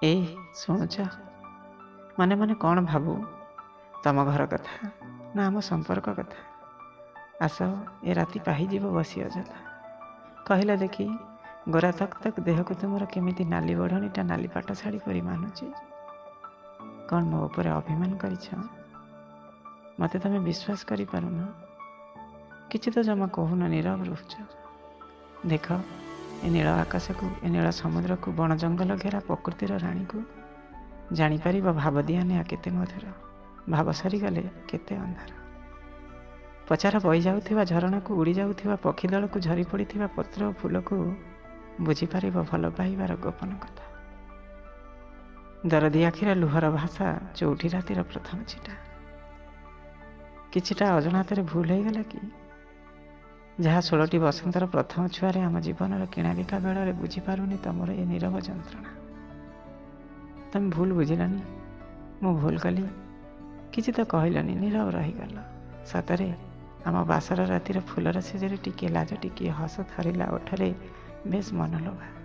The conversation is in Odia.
ए ଶୁଣୁଛ ମନେ ମନେ କ'ଣ ଭାବୁ ତମ ଘର କଥା ନା ଆମ ସମ୍ପର୍କ କଥା। ଆସ ଏ ରାତି ପାହିଯିବ ବସି ଅଯଥା। କହିଲ ଦେଖି ଗୋରା ତକ୍ ତକ୍ ଦେହକୁ ତୁମର କେମିତି ନାଲି ବଢ଼ଣିଟା ନାଲି ପାଟ ଶାଢ଼ୀ ପରି ମାନୁଛି। କ'ଣ ମୋ ଉପରେ ଅଭିମାନ କରିଛ? ମୋତେ ତମେ ବିଶ୍ୱାସ କରିପାରୁନ? କିଛି ତ ଜମା କହୁନ, ନୀରବ ରହୁଛ। ଦେଖ ଏ ନୀଳ ଆକାଶକୁ, ଏ ନୀଳ ସମୁଦ୍ରକୁ, ବଣ ଜଙ୍ଗଲ ଘେରା ପ୍ରକୃତିର ରାଣୀକୁ ଜାଣିପାରିବ ଭାବ ଦିଆନିଆ କେତେ ମଧୁର, ଭାବ ସରିଗଲେ କେତେ ଅନ୍ଧାର। ପଚାର ବହି ଯାଉଥିବା ଝରଣାକୁ, ଉଡ଼ି ଯାଉଥିବା ପକ୍ଷୀ ଦଳକୁ, ଝରି ପଡ଼ିଥିବା ପତ୍ର ଓ ଫୁଲକୁ ବୁଝିପାରିବ ଭଲ ପାଇବାର ଗୋପନ କଥା। ଦରଦୀ ଆଖିର ଲୁହର ଭାଷା, ଚଉଠି ରାତିର ପ୍ରଥମ ଚିଟା। କିଛିଟା ଅଜଣାତରେ ଭୁଲ ହେଇଗଲା କି? ଯାହା 16ଟି ବସନ୍ତର ପ୍ରଥମ ଛୁଆରେ ଆମ ଜୀବନର କିଣାବିକା ବେଳରେ ବୁଝିପାରୁନି ତମର ଏ ନୀରବ ଯନ୍ତ୍ରଣା। ତମେ ଭୁଲ ବୁଝିଲନି, ମୁଁ ଭୁଲ କଲି। କିଛି ତ କହିଲନି, ନୀରବ ରହିଗଲ। ସତରେ ଆମ ବାସର ରାତିର ଫୁଲର ଶେଯରେ ଟିକିଏ ଲାଜ, ଟିକିଏ ହସ, ଥରିଲା ଓଠରେ ବେଶ ମନଲୋଭା।